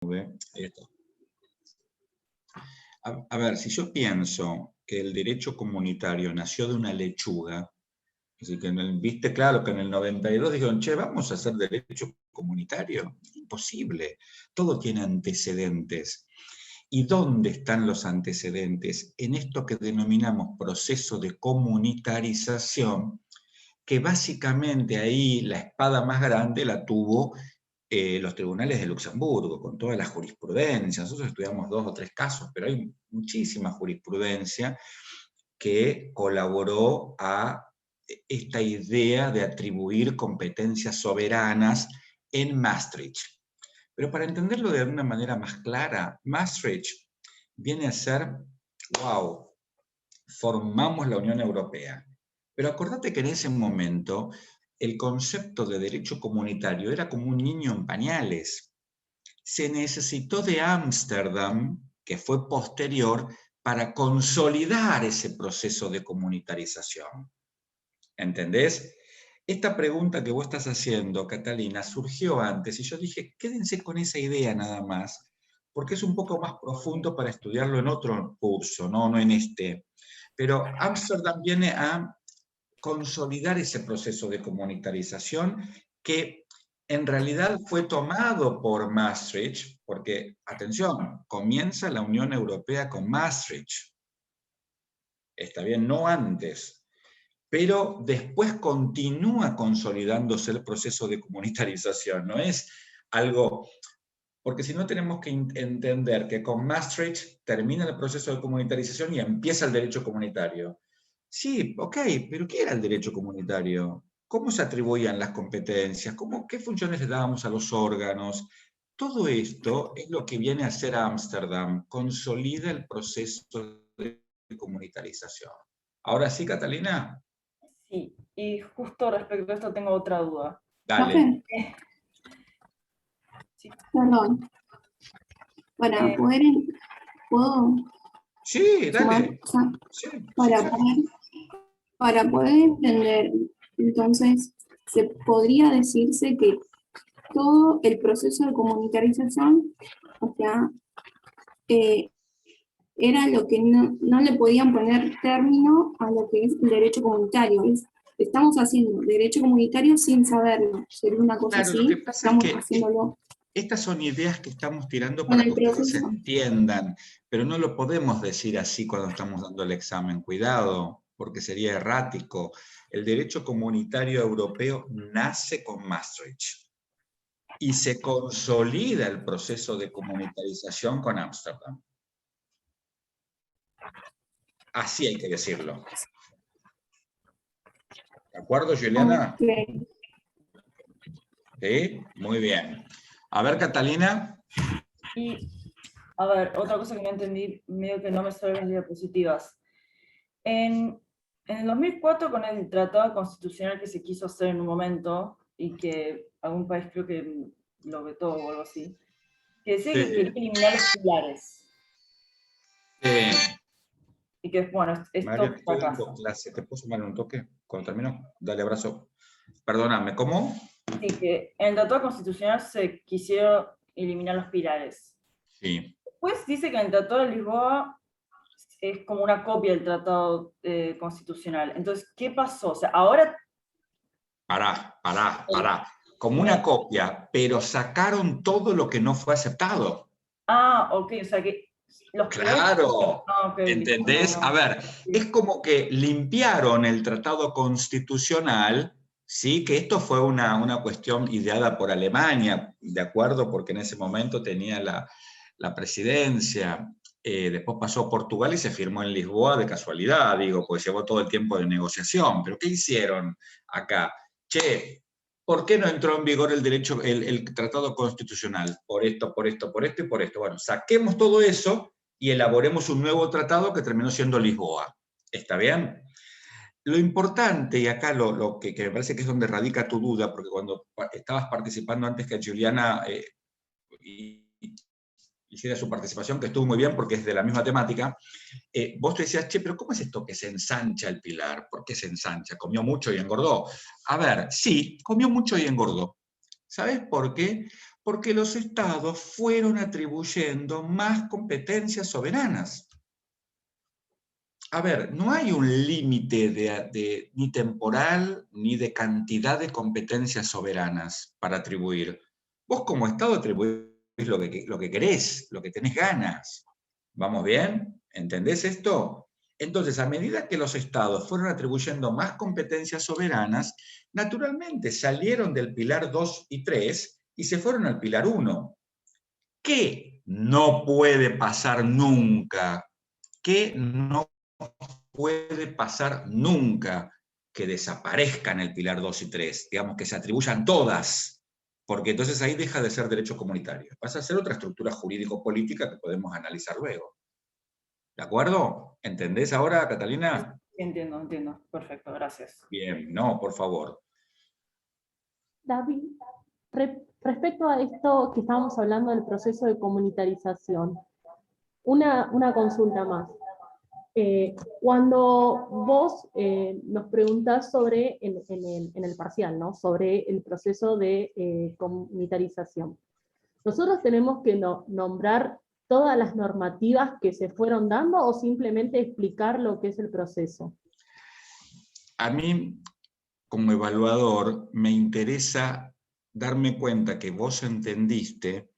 Ahí está. A ver, si yo pienso que el derecho comunitario nació de una lechuga, así que viste claro que en el 92 dijeron, che, vamos a hacer derecho comunitario. Imposible. Todo tiene antecedentes. ¿Y dónde están los antecedentes? En esto que denominamos proceso de comunitarización, que básicamente ahí la espada más grande la tuvo los tribunales de Luxemburgo, con toda la jurisprudencia. Nosotros estudiamos 2 o 3 casos, pero hay muchísima jurisprudencia que colaboró a esta idea de atribuir competencias soberanas en Maastricht. Pero para entenderlo de una manera más clara, Maastricht viene a ser, wow, formamos la Unión Europea. Pero acordate que en ese momento el concepto de derecho comunitario era como un niño en pañales. Se necesitó de Ámsterdam, que fue posterior, para consolidar ese proceso de comunitarización. ¿Entendés? Esta pregunta que vos estás haciendo, Catalina, surgió antes y yo dije, quédense con esa idea nada más, porque es un poco más profundo para estudiarlo en otro curso, no en este. Pero Ámsterdam viene a consolidar ese proceso de comunitarización que en realidad fue tomado por Maastricht, porque, atención, comienza la Unión Europea con Maastricht. Está bien, no antes. Pero después continúa consolidándose el proceso de comunitarización. No es algo... Porque si no tenemos que entender que con Maastricht termina el proceso de comunitarización y empieza el derecho comunitario. Sí, ok, pero ¿qué era el derecho comunitario? ¿Cómo se atribuían las competencias? ¿Qué funciones le dábamos a los órganos? Todo esto es lo que viene a hacer Ámsterdam, consolida el proceso de comunitarización. Ahora sí, Catalina. Sí, y justo respecto a esto tengo otra duda. Dale. Sí. Perdón. Para poder... ¿Puedo? Sí, dale. Sí, para poder entender, entonces, se podría decirse que todo el proceso de comunitarización, o sea, era lo que no le podían poner término a lo que es el derecho comunitario. Estamos haciendo derecho comunitario sin saberlo. Sería una cosa claro, así, lo que pasa estamos es que haciéndolo. Estas son ideas que estamos tirando para que ustedes entiendan, pero no lo podemos decir así cuando estamos dando el examen. Cuidado, porque sería errático. El derecho comunitario europeo nace con Maastricht y se consolida el proceso de comunitarización con Ámsterdam. Así hay que decirlo. ¿De acuerdo, Juliana? Okay. Sí, muy bien. A ver, Catalina. Y, a ver, otra cosa que no entendí, medio que no me salen las diapositivas. En el 2004, con el tratado constitucional que se quiso hacer en un momento, y que algún país creo que lo vetó o algo así, que decía que quería eliminar los pilares. Y que, bueno, esto Mario, te estoy fracasa. dando clase. ¿Te puedo sumar un toque cuando termino? Dale, abrazo. Perdóname, ¿cómo? Sí, que en el tratado constitucional se quisieron eliminar los pilares. Sí. Después dice que en el tratado de Lisboa es como una copia del tratado constitucional. Entonces, ¿qué pasó? O sea, ahora... Pará. Como una copia, pero sacaron todo lo que no fue aceptado. Ah, ok, o sea que... Los claro, okay, ¿entendés? listo. A ver, es como que limpiaron el tratado constitucional, ¿sí? Que esto fue una cuestión ideada por Alemania, ¿de acuerdo? Porque en ese momento tenía la presidencia. Después pasó Portugal y se firmó en Lisboa de casualidad, digo, pues llevó todo el tiempo de negociación. Pero ¿qué hicieron acá? Che, ¿por qué no entró en vigor el tratado constitucional? Por esto y por esto. Bueno, saquemos todo eso y elaboremos un nuevo tratado que terminó siendo Lisboa. ¿Está bien? Lo importante, y acá lo que me parece que es donde radica tu duda, porque cuando estabas participando antes que Juliana hiciera su participación, que estuvo muy bien porque es de la misma temática, vos te decías, che, pero ¿cómo es esto que se ensancha el pilar? ¿Por qué se ensancha? ¿Comió mucho y engordó? A ver, sí, comió mucho y engordó. ¿Sabes por qué? Porque los estados fueron atribuyendo más competencias soberanas. A ver, no hay un límite ni temporal ni de cantidad de competencias soberanas para atribuir. Vos como Estado atribuís lo que querés, lo que tenés ganas. ¿Vamos bien? ¿Entendés esto? Entonces, a medida que los Estados fueron atribuyendo más competencias soberanas, naturalmente salieron del pilar 2 y 3 y se fueron al pilar 1. ¿Qué no puede pasar nunca? ¿Qué no puede pasar nunca? Que desaparezcan el pilar 2 y 3, digamos que se atribuyan todas, porque entonces ahí deja de ser derecho comunitario. Pasa a ser otra estructura jurídico-política que podemos analizar luego. ¿De acuerdo? ¿Entendés ahora, Catalina? Entiendo, entiendo. Perfecto, gracias. Bien, no, por favor. David, respecto a esto que estábamos hablando del proceso de comunitarización, una consulta más. Cuando vos nos preguntás sobre, en el parcial, ¿no? Sobre el proceso de comunitarización, ¿nosotros tenemos que nombrar todas las normativas que se fueron dando o simplemente explicar lo que es el proceso? A mí, como evaluador, me interesa darme cuenta que vos entendiste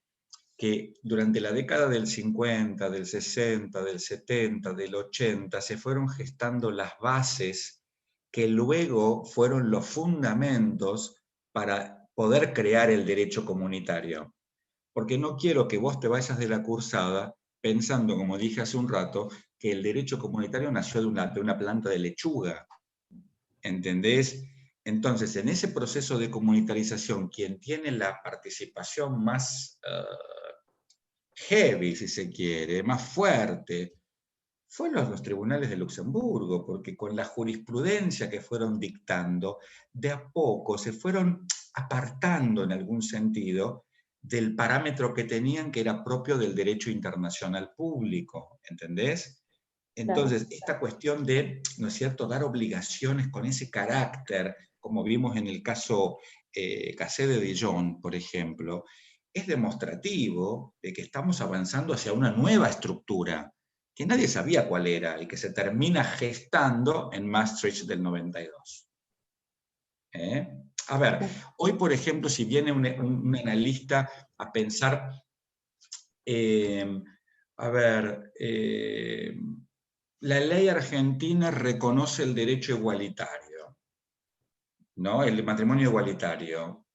que durante la década del 50, del 60, del 70, del 80, se fueron gestando las bases que luego fueron los fundamentos para poder crear el derecho comunitario. Porque no quiero que vos te vayas de la cursada pensando, como dije hace un rato, que el derecho comunitario nació de una planta de lechuga. ¿Entendés? Entonces, en ese proceso de comunitarización, quien tiene la participación más heavy, si se quiere, más fuerte, fueron los tribunales de Luxemburgo, porque con la jurisprudencia que fueron dictando, de a poco se fueron apartando en algún sentido del parámetro que tenían, que era propio del derecho internacional público, ¿entendés? Entonces, esta cuestión de, ¿no es cierto?, dar obligaciones con ese carácter, como vimos en el caso Cassé de Dijon, por ejemplo, es demostrativo de que estamos avanzando hacia una nueva estructura, que nadie sabía cuál era y que se termina gestando en Maastricht del 92. A ver, hoy, por ejemplo, si viene un analista a pensar, la ley argentina reconoce el derecho igualitario, ¿no? El matrimonio igualitario.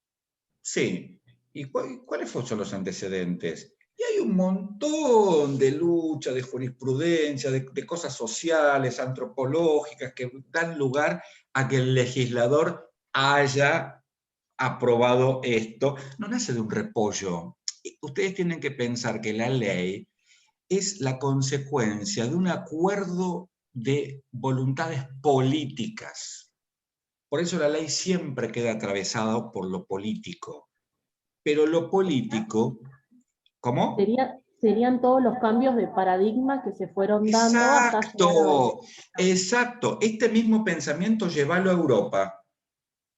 Sí. ¿Y cuáles son los antecedentes? Y hay un montón de lucha, de jurisprudencia, de cosas sociales, antropológicas, que dan lugar a que el legislador haya aprobado esto. No nace de un repollo. Ustedes tienen que pensar que la ley es la consecuencia de un acuerdo de voluntades políticas. Por eso la ley siempre queda atravesada por lo político. Pero lo político, ¿cómo? Serían todos los cambios de paradigma que se fueron dando hasta llegar a... Exacto. Este mismo pensamiento llevarlo a Europa.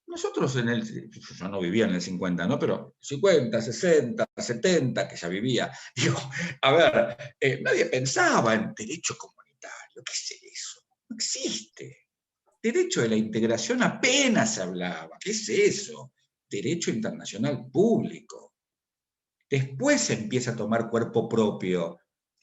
Nosotros yo no vivía en el 50, ¿no? Pero 50, 60, 70, que ya vivía. Digo, a ver, nadie pensaba en derecho comunitario. ¿Qué es eso? No existe. Derecho de la integración apenas se hablaba. ¿Qué es eso? Derecho internacional público. Después se empieza a tomar cuerpo propio.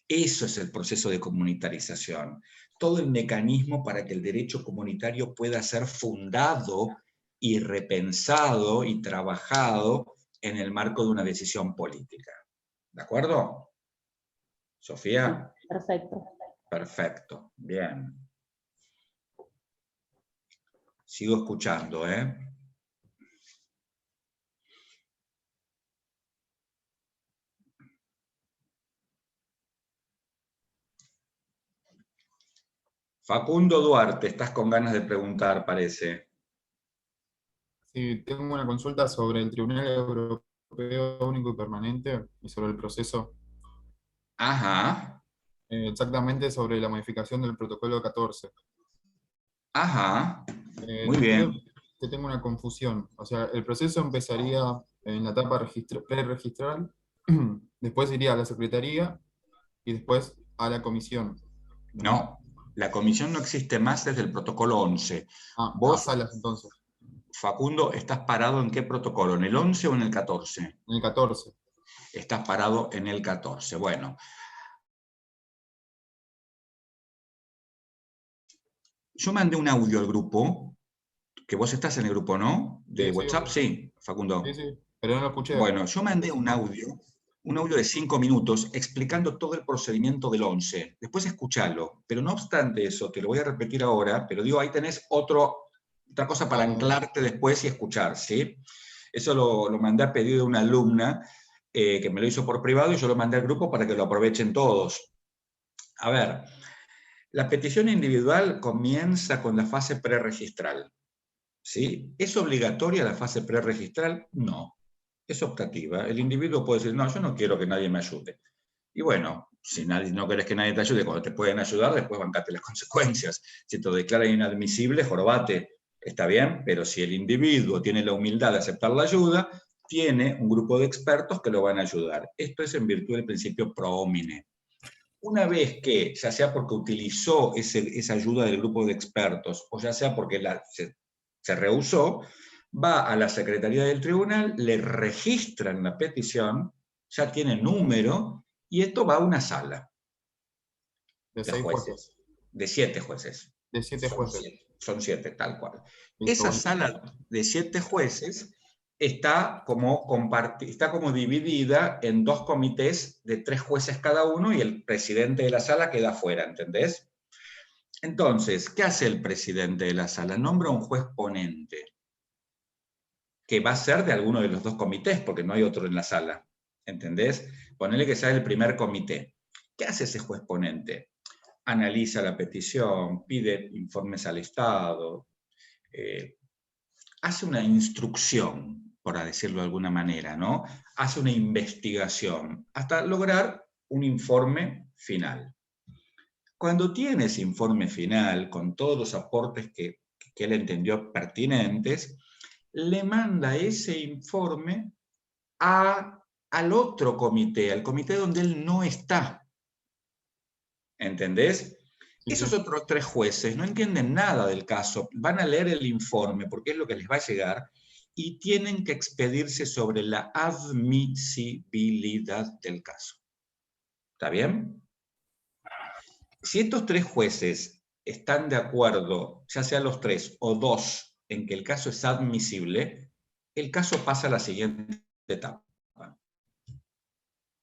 Eso es el proceso de comunitarización. Todo el mecanismo para que el derecho comunitario pueda ser fundado y repensado y trabajado en el marco de una decisión política. ¿De acuerdo? ¿Sofía? Perfecto. Perfecto. Bien. Sigo escuchando, ¿eh? Facundo Duarte, estás con ganas de preguntar, parece. Sí, tengo una consulta sobre el Tribunal Europeo Único y Permanente y sobre el proceso. Ajá. Exactamente sobre la modificación del protocolo 14. Ajá. Muy bien. Que tengo una confusión. O sea, el proceso empezaría en la etapa preregistral, después iría a la Secretaría y después a la comisión. No, la comisión no existe más desde el protocolo 11. Ah, a Vos, salas entonces, Facundo, ¿estás parado en qué protocolo? ¿En el 11 o en el 14? en el 14. Estás parado en el 14. Bueno, yo mandé un audio al grupo, que vos estás en el grupo, ¿no? De Sí, sí, WhatsApp, obvio. sí, Facundo. Sí, sí, pero no lo escuché. Bueno, yo mandé un audio de 5 minutos explicando todo el procedimiento del 11. Después escuchalo. Pero no obstante eso, te lo voy a repetir ahora, pero digo, ahí tenés otra cosa para Ah, anclarte después y escuchar, ¿sí? Eso lo mandé a pedido de una alumna que me lo hizo por privado y yo lo mandé al grupo para que lo aprovechen todos. A ver, la petición individual comienza con la fase preregistral, ¿sí? ¿Es obligatoria la fase preregistral? No. Es optativa. El individuo puede decir, no, yo no quiero que nadie me ayude. Y bueno, si no querés que nadie te ayude, cuando te pueden ayudar, después bancate las consecuencias. Si te lo declaran inadmisible, jorobate, está bien, pero si el individuo tiene la humildad de aceptar la ayuda, tiene un grupo de expertos que lo van a ayudar. Esto es en virtud del principio pro homine. Una vez que, ya sea porque utilizó esa ayuda del grupo de expertos, o ya sea porque se rehusó, va a la Secretaría del Tribunal, le registran la petición, ya tiene número, y esto va a una sala de de 6 jueces, jueces, de 7 jueces. de 7 jueces. Son siete, tal cual. Listo, Esa bueno. sala de 7 jueces está como dividida en 2 comités de 3 jueces cada uno y el presidente de la sala queda afuera, ¿entendés? Entonces, ¿qué hace el presidente de la sala? Nombra un juez ponente, que va a ser de alguno de los 2 comités, porque no hay otro en la sala, ¿entendés? Ponele que sea el primer comité. ¿Qué hace ese juez ponente? Analiza la petición, pide informes al Estado, hace una instrucción, por decirlo de alguna manera, ¿no? Hace una investigación hasta lograr un informe final. Cuando tiene ese informe final, con todos los aportes que él entendió pertinentes, le manda ese informe al otro comité, al comité donde él no está. ¿Entendés? Sí, Esos sí. otros 3 jueces no entienden nada del caso, van a leer el informe porque es lo que les va a llegar y tienen que expedirse sobre la admisibilidad del caso. ¿Está bien? Si estos 3 jueces están de acuerdo, ya sea los 3 o 2, en que el caso es admisible, el caso pasa a la siguiente etapa.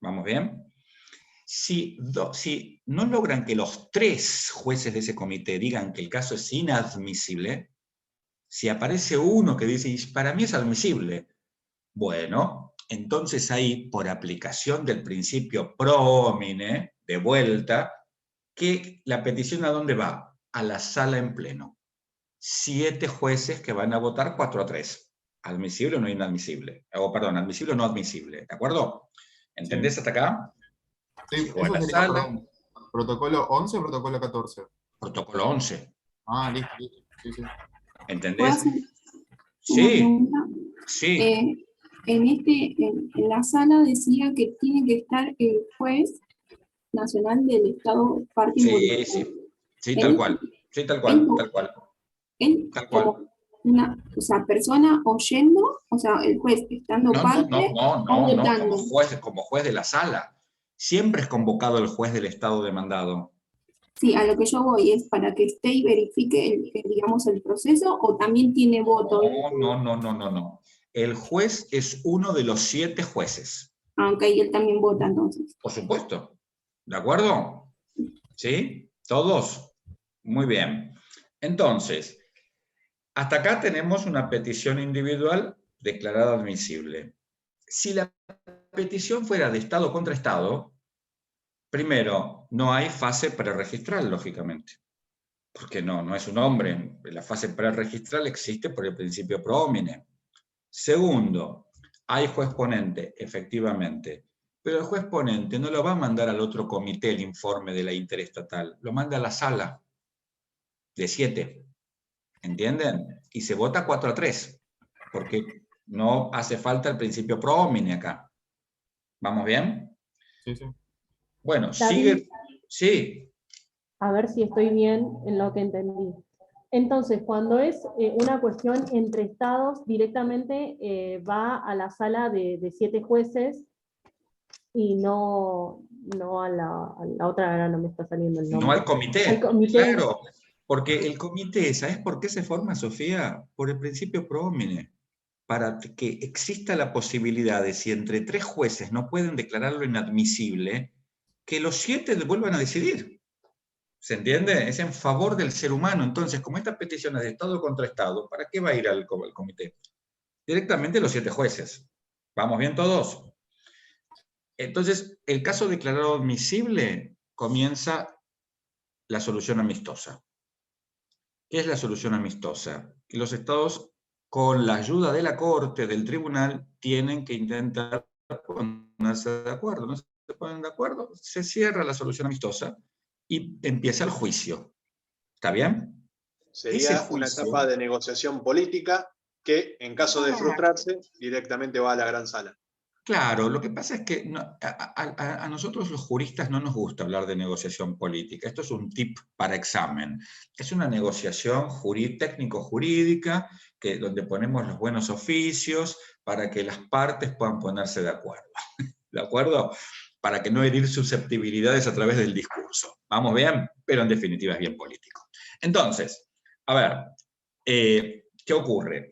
¿Vamos bien? Si no logran que los 3 jueces de ese comité digan que el caso es inadmisible, si aparece uno que dice, para mí es admisible, bueno, entonces ahí, por aplicación del principio pro homine, de vuelta, que la petición ¿a dónde va? A la sala en pleno. 7 jueces que van a votar 4-3. Admisible o no inadmisible. Perdón, admisible o no admisible. ¿De acuerdo? ¿Entendés hasta acá? Sí, Llegó a eso la sería, sala, perdón, ¿protocolo 11 o protocolo 14? protocolo 11. Ah, listo, listo. Sí, sí. ¿Puedo ¿Entendés? hacer una Sí, pregunta? sí, En la sala decía que tiene que estar el juez nacional del Estado parte sí, involucrado. sí. Sí, tal Él, cual. Sí, tal él, cual, tal cual. él Tal cual. como una, o sea, persona oyendo, o sea, el juez estando No, no, no, parte no, o no, no, votando. como juez de la sala. Siempre es convocado el juez del Estado demandado. Sí, a lo que yo voy es para que esté y verifique, digamos, el proceso, o también tiene voto. No, no, no, no, no. El juez es uno de los 7 jueces. Aunque él también vota entonces. Por supuesto. ¿De acuerdo? ¿Sí? ¿Todos? Muy bien. Entonces, hasta acá tenemos una petición individual declarada admisible. Si la petición fuera de Estado contra Estado, primero, no hay fase preregistral, lógicamente, porque no es un hombre. La fase preregistral existe por el principio pro homine. Segundo, hay juez ponente, efectivamente, pero el juez ponente no lo va a mandar al otro comité el informe de la interestatal, lo manda a la sala de 7, ¿entienden? Y se vota 4-3, porque No hace falta el principio pro homine acá. ¿Vamos bien? Sí, sí. Bueno, David, sigue. Sí, a ver si estoy bien en lo que entendí. Entonces, cuando es una cuestión entre estados, directamente va a la sala de 7 jueces y no a la otra, ahora no me está saliendo el no nombre. al comité. Al comité. Claro, porque el comité, ¿sabes por qué se forma, Sofía? Por el principio pro homine. Para que exista la posibilidad de, si entre 3 jueces no pueden declararlo inadmisible, que los 7 vuelvan a decidir. ¿Se entiende? Es en favor del ser humano. Entonces, como esta petición es de Estado contra Estado, ¿para qué va a ir al comité? Directamente los 7 jueces. ¿Vamos bien todos? Entonces, el caso declarado admisible comienza la solución amistosa. ¿Qué es la solución amistosa? Que los estados, con la ayuda de la Corte, del tribunal, tienen que intentar ponerse de acuerdo. No se ponen de acuerdo, se cierra la solución amistosa y empieza el juicio. ¿Está bien? Ese Sería una juicio, etapa de negociación política que, en caso de frustrarse, directamente va a la gran sala. claro, lo que pasa es que a nosotros los juristas no nos gusta hablar de negociación política. Esto es un tip para examen. Es una negociación técnico-jurídica donde ponemos los buenos oficios para que las partes puedan ponerse de acuerdo. ¿De acuerdo? Para que no herir susceptibilidades a través del discurso. ¿Vamos bien? Pero en definitiva es bien político. Entonces, a ver, ¿qué ocurre?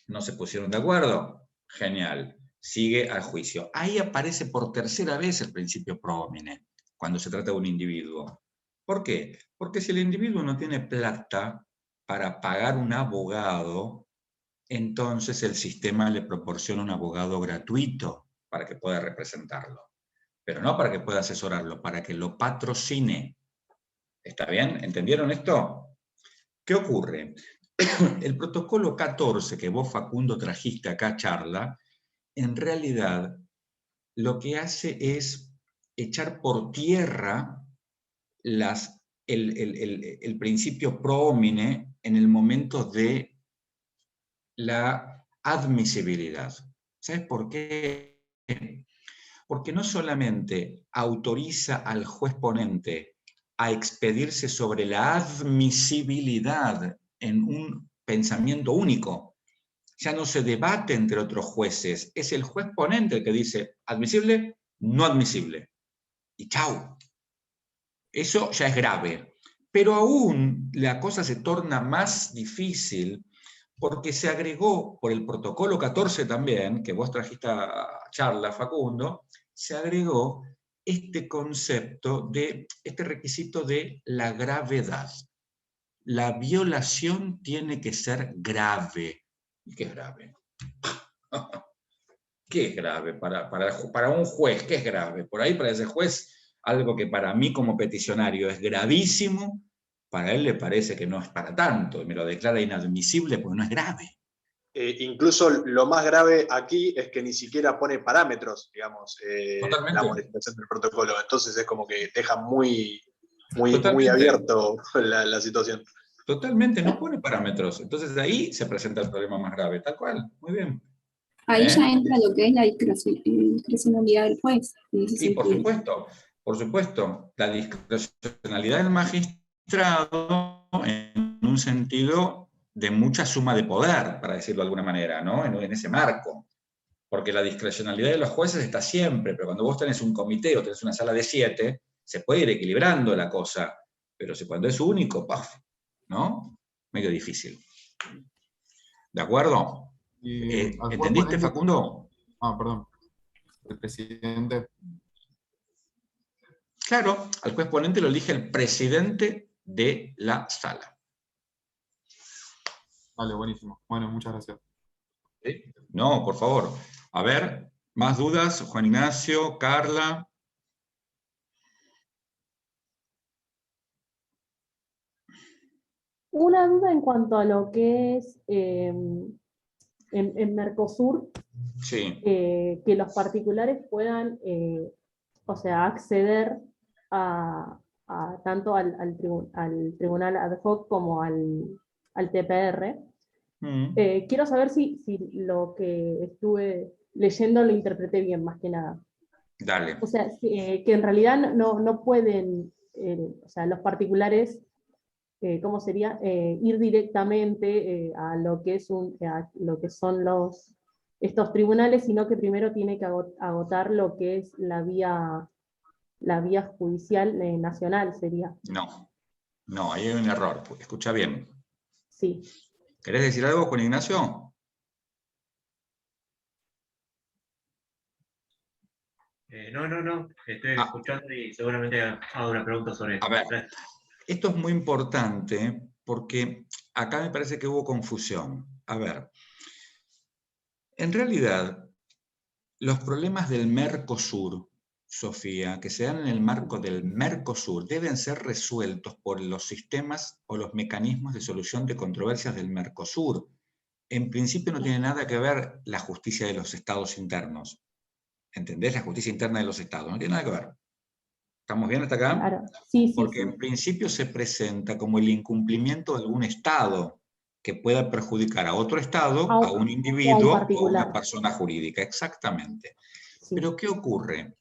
¿No se pusieron de acuerdo? Genial. Sigue al juicio. Ahí aparece por tercera vez el principio pro homine, cuando se trata de un individuo. ¿Por qué? Porque si el individuo no tiene plata para pagar un abogado, entonces el sistema le proporciona un abogado gratuito para que pueda representarlo. Pero no para que pueda asesorarlo, para que lo patrocine. ¿Está bien? ¿Entendieron esto? ¿Qué ocurre? El protocolo 14 que vos, Facundo, trajiste acá a charla, en realidad lo que hace es echar por tierra el principio pro homine en el momento de la admisibilidad. ¿Sabes por qué? Porque no solamente autoriza al juez ponente a expedirse sobre la admisibilidad en un pensamiento único, ya no se debate entre otros jueces, es el juez ponente el que dice admisible, no admisible. Y chau. Eso ya es grave. Pero aún la cosa se torna más difícil porque se agregó por el protocolo 14 también, que vos trajiste a charla, Facundo, se agregó este concepto este requisito de la gravedad. La violación tiene que ser grave. ¿Y qué es grave? ¿Qué es grave para un juez? ¿Qué es grave? Por ahí para ese juez, algo que para mí como peticionario es gravísimo, para él le parece que no es para tanto, y me lo declara inadmisible porque no es grave. Incluso lo más grave aquí es que ni siquiera pone parámetros, digamos, la Totalmente. modificación del protocolo. Entonces es como que deja muy Totalmente. abierto la situación. Totalmente, no pone parámetros. Entonces de ahí se presenta el problema más grave, tal cual. Muy bien. Ahí ya entra lo que es la discrecionalidad del juez, en ese Y sentido. por supuesto, la discrecionalidad del magistrado en un sentido de mucha suma de poder, para decirlo de alguna manera, ¿no? En ese marco. Porque la discrecionalidad de los jueces está siempre, pero cuando vos tenés un comité o tenés una sala de 7, se puede ir equilibrando la cosa, pero cuando es único, ¡paf! ¿No? Medio difícil. ¿De acuerdo? Y al juez ¿Entendiste, ponente, Facundo? perdón, el presidente. Claro, al juez ponente lo elige el presidente de la sala. Vale, buenísimo. Bueno, muchas gracias. ¿Sí? No, por favor. A ver, ¿más dudas? Juan Ignacio, Carla. Una duda en cuanto a lo que es en Mercosur, Sí. que los particulares puedan, o sea, acceder tanto al tribunal ad hoc como al TPR. Quiero saber si lo que estuve leyendo lo interpreté bien, más que nada. Dale. O sea, que en realidad no pueden, o sea, los particulares, ¿cómo sería? Ir directamente a lo que a lo que son estos tribunales, sino que primero tiene que agotar lo que es la vía judicial nacional, sería. No, ahí hay un error. Escucha bien. Sí. ¿Querés decir algo, Juan Ignacio? No. Estoy escuchando y seguramente hago una pregunta sobre esto. A ver, esto es muy importante porque acá me parece que hubo confusión. A ver, en realidad, los problemas del Mercosur, Sofía, que se dan en el marco del Mercosur, deben ser resueltos por los sistemas o los mecanismos de solución de controversias del Mercosur. En principio no tiene nada que ver la justicia de los estados internos. ¿Entendés? La justicia interna de los estados. No tiene nada que ver. ¿Estamos bien hasta acá? Claro. Sí. Porque en principio se presenta como el incumplimiento de algún estado que pueda perjudicar a otro estado, a un individuo o a una persona jurídica. Exactamente. Sí. Pero ¿qué ocurre?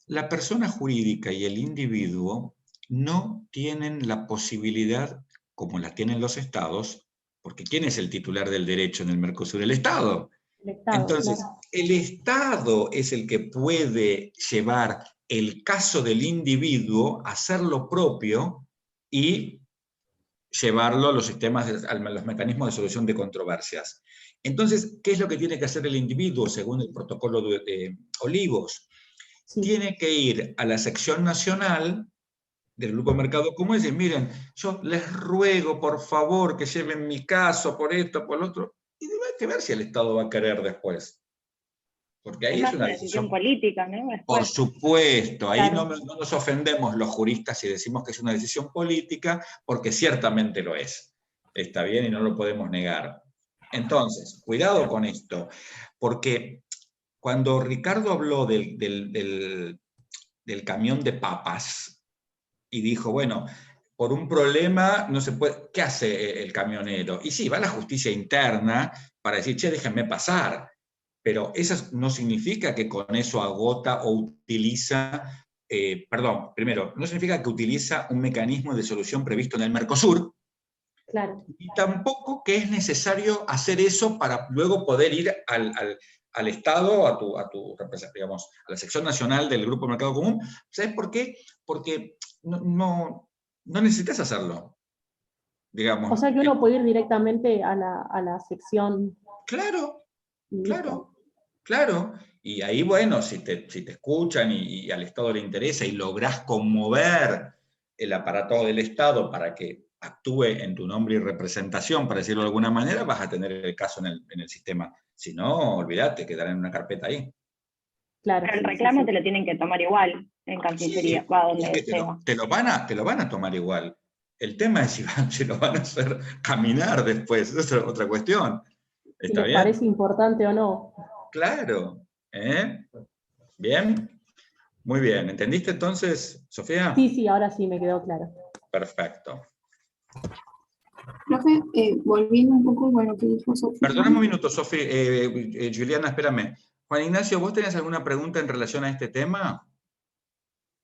La persona jurídica y el individuo no tienen la posibilidad, como la tienen los estados, porque ¿quién es el titular del derecho en el Mercosur? El Estado. Entonces, claro, el Estado es el que puede llevar el caso del individuo, hacer lo propio y llevarlo a los sistemas, a los mecanismos de solución de controversias. Entonces, ¿qué es lo que tiene que hacer el individuo según el protocolo de Olivos? Sí. Tiene que ir a la sección nacional del Grupo Mercado Común y decir, miren, yo les ruego por favor que lleven mi caso por esto, por lo otro, y hay que ver si el Estado va a querer después. Porque ahí es una decisión política, ¿no? Después. Por supuesto, ahí claro, no nos ofendemos los juristas si decimos que es una decisión política, porque ciertamente lo es. Está bien y no lo podemos negar. Entonces, cuidado con esto, porque cuando Ricardo habló del camión de papas y dijo, bueno, por un problema no se puede, ¿qué hace el camionero? Y sí, va a la justicia interna para decir, che, déjenme pasar. Pero eso no significa que con eso agota o utiliza, primero, no significa que utiliza un mecanismo de solución previsto en el Mercosur, claro, y tampoco que es necesario hacer eso para luego poder ir al Estado, digamos, a la sección nacional del Grupo Mercado Común. ¿Sabes por qué? Porque no necesitas hacerlo, digamos. O sea que uno puede ir directamente a la sección. Claro, y ahí, bueno, si te escuchan y al Estado le interesa y lográs conmover el aparato del Estado para que actúe en tu nombre y representación, para decirlo de alguna manera, vas a tener el caso en el sistema. Si no, olvídate, quedará en una carpeta ahí. Claro, pero el reclamo te lo tienen que tomar igual en Cancillería. Sí, es que te lo van a tomar igual. El tema es si lo van a hacer caminar después, esa es otra cuestión. Si les parece importante o no. Claro. ¿Bien? Muy bien. ¿Entendiste entonces, Sofía? Sí, ahora sí me quedó claro. Perfecto. Profe, volviendo un poco a lo que dijo Sofía. Perdóname un minuto, Sofía. Juliana, espérame. Juan Ignacio, ¿vos tenés alguna pregunta en relación a este tema?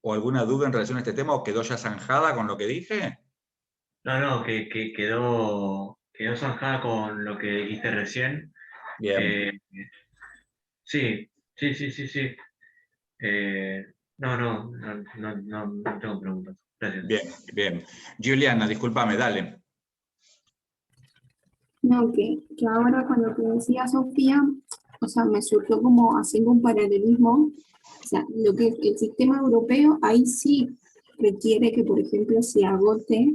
¿O alguna duda en relación a este tema? ¿O quedó ya zanjada con lo que dije? No, que quedó zanjada con lo que dijiste recién. Bien. Sí. No tengo preguntas. Gracias. Bien. Juliana, discúlpame, dale. No, que ahora con lo que decía Sofía, o sea, me surgió como haciendo un paralelismo. O sea, lo que es el sistema europeo, ahí sí requiere que, por ejemplo, se agote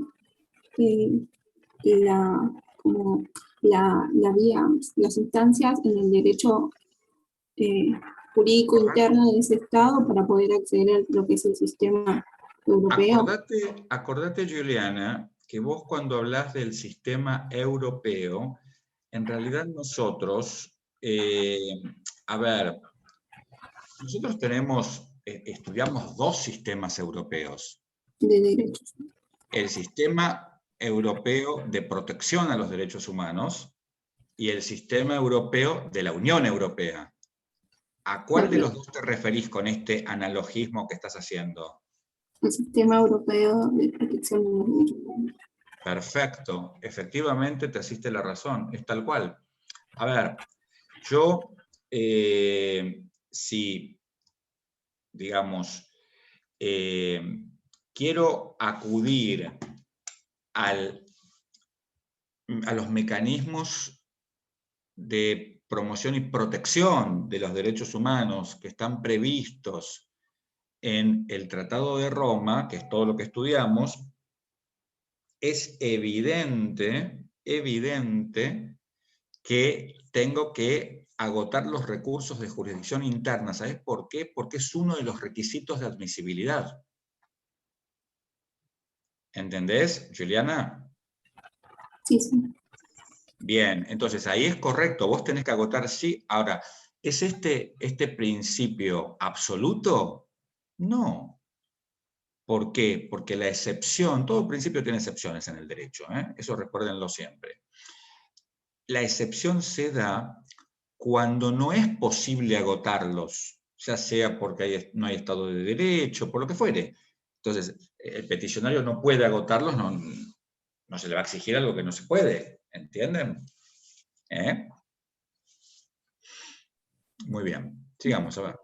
la vía, las instancias en el derecho jurídico interno de ese Estado para poder acceder a lo que es el sistema europeo. Acordate, Juliana, que vos cuando hablas del sistema europeo, en realidad nosotros, nosotros estudiamos dos sistemas europeos. De derechos. El sistema europeo de protección a los derechos humanos y el sistema europeo de la Unión Europea. ¿A cuál de los dos te referís con este analogismo que estás haciendo? El sistema europeo de protección de los derechos humanos. Perfecto, efectivamente te asiste la razón, es tal cual. A ver, yo, si, digamos, quiero acudir a los mecanismos de promoción y protección de los derechos humanos que están previstos en el Tratado de Roma, que es todo lo que estudiamos, es evidente que tengo que agotar los recursos de jurisdicción interna. ¿Sabes por qué? Porque es uno de los requisitos de admisibilidad. ¿Entendés, Juliana? Sí, sí. Bien, entonces ahí es correcto, vos tenés que agotar, sí. Ahora, ¿es este principio absoluto? No. ¿Por qué? Porque la excepción, todo principio tiene excepciones en el derecho, eso recuérdenlo siempre. La excepción se da cuando no es posible agotarlos, ya sea porque no hay Estado de Derecho, por lo que fuere. Entonces, el peticionario no puede agotarlos, no se le va a exigir algo que no se puede, ¿entienden? Muy bien, sigamos, a ver.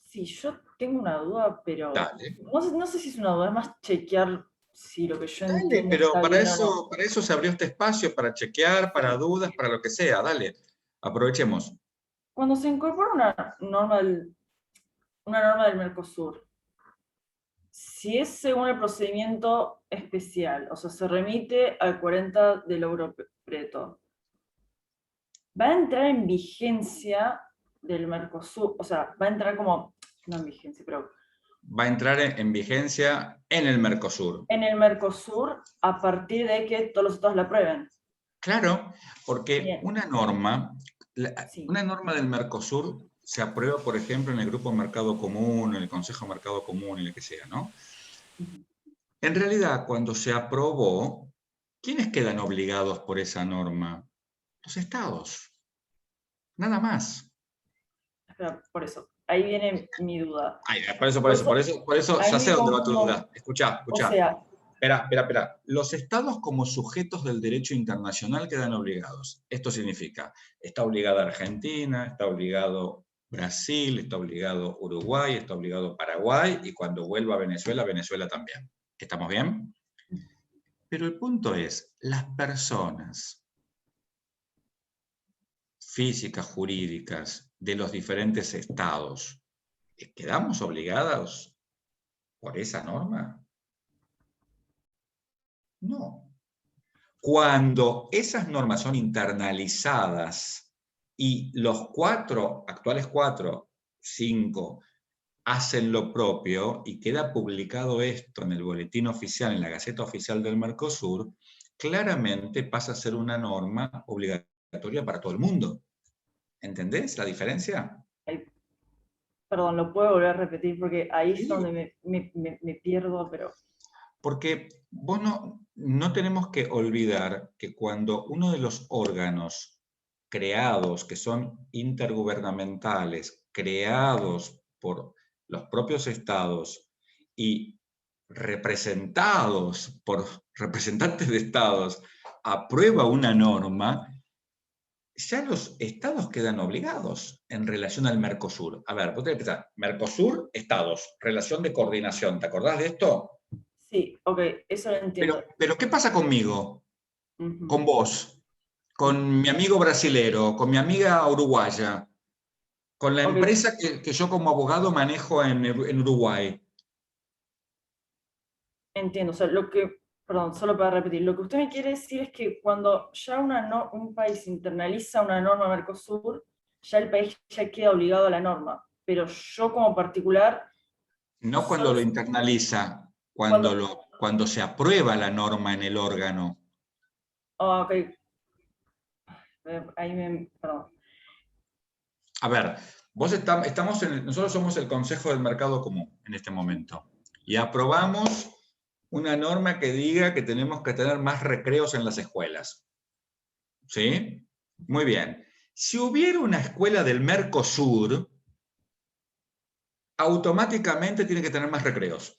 Sí, yo tengo una duda, pero Dale. no sé si es una duda, es más chequear si lo que yo Dale, entiendo pero está para bien o no. eso se abrió este espacio, para chequear, para dudas, para lo que sea. Dale, aprovechemos. Cuando se incorpora una norma del Mercosur, si es según el procedimiento especial, o sea, se remite al 40 del Europreto, va a entrar en vigencia del Mercosur, o sea, va a entrar como, no en vigencia, pero Va a entrar en vigencia en el Mercosur. en el Mercosur a partir de que todos los estados la aprueben. Claro, porque Bien. una norma Sí. del Mercosur se aprueba, por ejemplo, en el Grupo Mercado Común, en el Consejo Mercado Común, en lo que sea, ¿no? En realidad, cuando se aprobó, ¿quiénes quedan obligados por esa norma? Los estados. Nada más. Espera, por eso, ahí viene mi duda. Por eso, ahí ya sé me dónde va tu confundo. duda. Escuchá. O sea, Espera. Los estados como sujetos del derecho internacional quedan obligados. Esto significa, está obligada Argentina, está obligado Brasil, está obligado Uruguay, está obligado Paraguay, y cuando vuelva a Venezuela, Venezuela también. ¿Estamos bien? Pero el punto es, las personas físicas, jurídicas, de los diferentes estados, ¿quedamos obligados por esa norma? No. Cuando esas normas son internalizadas y los actuales 5, hacen lo propio y queda publicado esto en el boletín oficial, en la Gaceta Oficial del Mercosur, claramente pasa a ser una norma obligatoria para todo el mundo. ¿Entendés la diferencia? perdón, lo puedo volver a repetir porque ahí Sí. es donde me pierdo, pero... Porque vos no tenemos que olvidar que cuando uno de los órganos creados, que son intergubernamentales, creados por los propios estados y representados por representantes de estados, aprueba una norma, ya los estados quedan obligados en relación al Mercosur. A ver, vos tenés que pensar, Mercosur, estados, relación de coordinación, ¿te acordás de esto? Sí, ok, eso lo entiendo. Pero ¿qué pasa conmigo? Con vos, con mi amigo brasilero, con mi amiga uruguaya, con la empresa que yo como abogado manejo en Uruguay. Entiendo, o sea, perdón, solo para repetir, lo que usted me quiere decir es que cuando ya un país internaliza una norma Mercosur, ya el país ya queda obligado a la norma, pero yo como particular... No cuando lo internaliza, cuando se aprueba la norma en el órgano. Ok. Perdón. A ver, nosotros somos el Consejo del Mercado Común en este momento. Y aprobamos una norma que diga que tenemos que tener más recreos en las escuelas. ¿Sí? Muy bien. Si hubiera una escuela del Mercosur, automáticamente tiene que tener más recreos.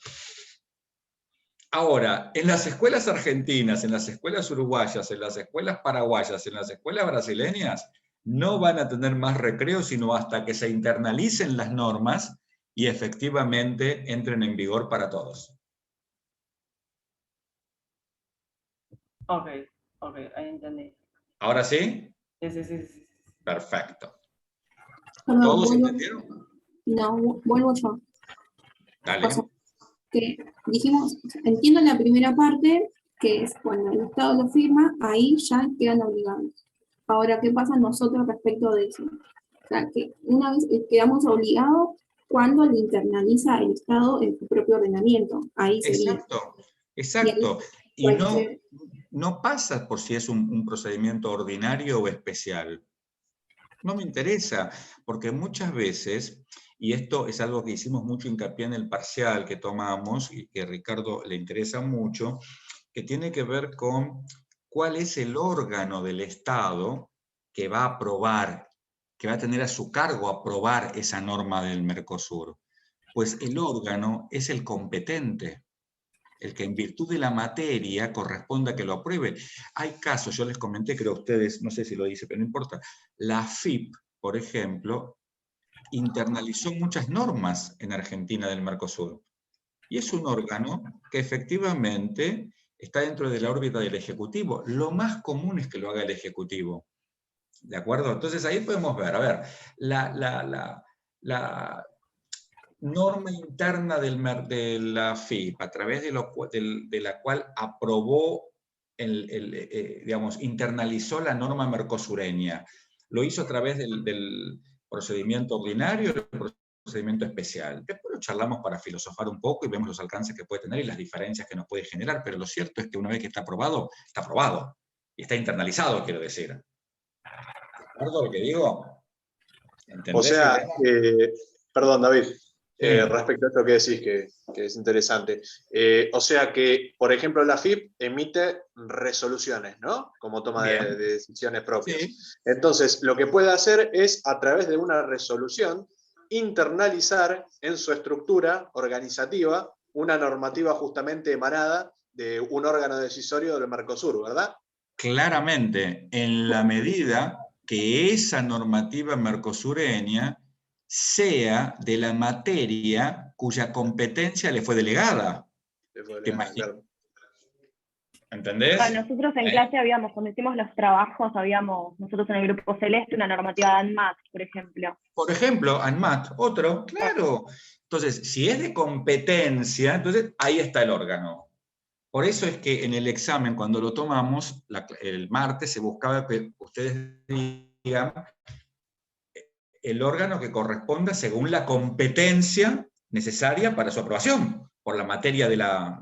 Ahora, en las escuelas argentinas, en las escuelas uruguayas, en las escuelas paraguayas, en las escuelas brasileñas, no van a tener más recreos sino hasta que se internalicen las normas y efectivamente entren en vigor para todos. Ok, ahí entendí. ¿Ahora sí? Sí. Perfecto. Perdón, ¿Todos vuelvo, entendieron? no, vuelvo yo. Dale. O sea, que dijimos, entiendo la primera parte, que es cuando el Estado lo firma, ahí ya quedan obligados. Ahora, ¿qué pasa nosotros respecto de eso? O sea, que una vez quedamos obligados cuando lo internaliza el Estado en su propio ordenamiento. Ahí sería. Exacto. Y Cualquier- no pasa por si es un procedimiento ordinario o especial. No me interesa, porque muchas veces, y esto es algo que hicimos mucho hincapié en el parcial que tomamos, y que a Ricardo le interesa mucho, que tiene que ver con cuál es el órgano del Estado que va a aprobar, que va a tener a su cargo aprobar esa norma del Mercosur. Pues el órgano es el competente, el que en virtud de la materia corresponda que lo apruebe. Hay casos, yo les comenté, creo a ustedes, no sé si lo dice, pero no importa, la AFIP, por ejemplo, internalizó muchas normas en Argentina del Mercosur. Y es un órgano que efectivamente está dentro de la órbita del Ejecutivo. Lo más común es que lo haga el Ejecutivo. ¿De acuerdo? Entonces ahí podemos ver, a ver, la norma interna de la FIP, a través de la cual aprobó, digamos, internalizó la norma mercosureña. Lo hizo a través del procedimiento ordinario, el procedimiento especial. Después lo charlamos para filosofar un poco y vemos los alcances que puede tener y las diferencias que nos puede generar, pero lo cierto es que una vez que está aprobado y está internalizado, quiero decir. ¿De acuerdo lo que digo? O sea, perdón, David, Sí. respecto a esto que decís, que es interesante. O sea que, por ejemplo, la FIP emite resoluciones, ¿no? Como toma de decisiones propias. Sí. Entonces, lo que puede hacer es, a través de una resolución, internalizar en su estructura organizativa una normativa justamente emanada de un órgano decisorio del Mercosur, ¿verdad? Claramente, en la medida que esa normativa mercosureña sea de la materia cuya competencia le fue delegada. ¿Te imaginas? ¿Entendés? Bueno, nosotros en clase cuando hicimos los trabajos, nosotros en el grupo Celeste, una normativa de ANMAT, por ejemplo. Por ejemplo, ANMAT, otro, claro. Entonces, si es de competencia, entonces ahí está el órgano. Por eso es que en el examen, cuando lo tomamos, el martes se buscaba que ustedes digan el órgano que corresponda según la competencia necesaria para su aprobación, por la materia de la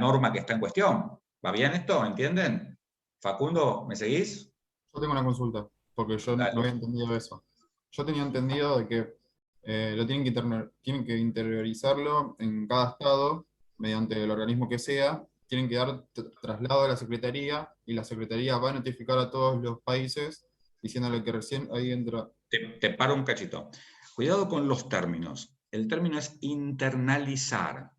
norma que está en cuestión. ¿Va bien esto? ¿Entienden? Facundo, ¿me seguís? Yo tengo una consulta, porque yo no había entendido eso. Yo tenía entendido de que tienen que interiorizarlo en cada estado, mediante el organismo que sea, tienen que dar traslado a la Secretaría, y la Secretaría va a notificar a todos los países, diciéndole que recién ahí entra... Te paro un cachito. Cuidado con los términos. El término es internalizar.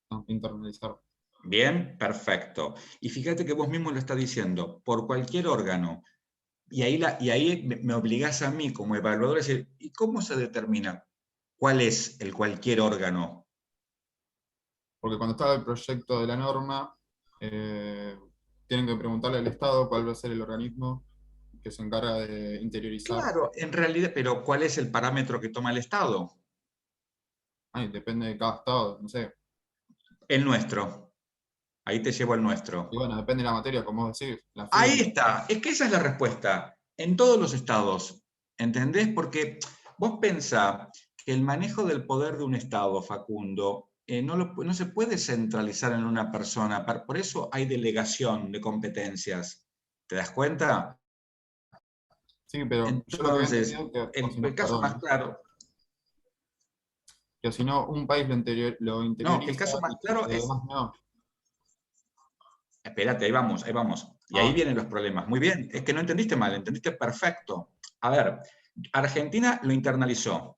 No, internalizar. Bien, perfecto. Y fíjate que vos mismo lo estás diciendo, por cualquier órgano. Y ahí me obligás a mí como evaluador a decir, ¿y cómo se determina cuál es el cualquier órgano? Porque cuando está el proyecto de la norma, tienen que preguntarle al Estado cuál va a ser el organismo que se encarga de interiorizar. Claro, en realidad, pero ¿cuál es el parámetro que toma el Estado? Depende de cada estado, no sé. El nuestro. Ahí te llevo el nuestro. Y bueno, depende de la materia, como vos decís. Ahí está, es que esa es la respuesta. En todos los estados, ¿entendés? Porque vos pensás que el manejo del poder de un estado, Facundo, no se puede centralizar en una persona. Por eso hay delegación de competencias. ¿Te das cuenta? Sí, pero Entonces, yo lo que había entendido el caso más claro, que si no, un país lo no, que el interioriza caso más claro y los es, demás no. espérate, ahí vamos, ahí vamos. Y ahí vienen los problemas. Muy bien, es que no entendiste mal, entendiste perfecto. A ver, Argentina lo internalizó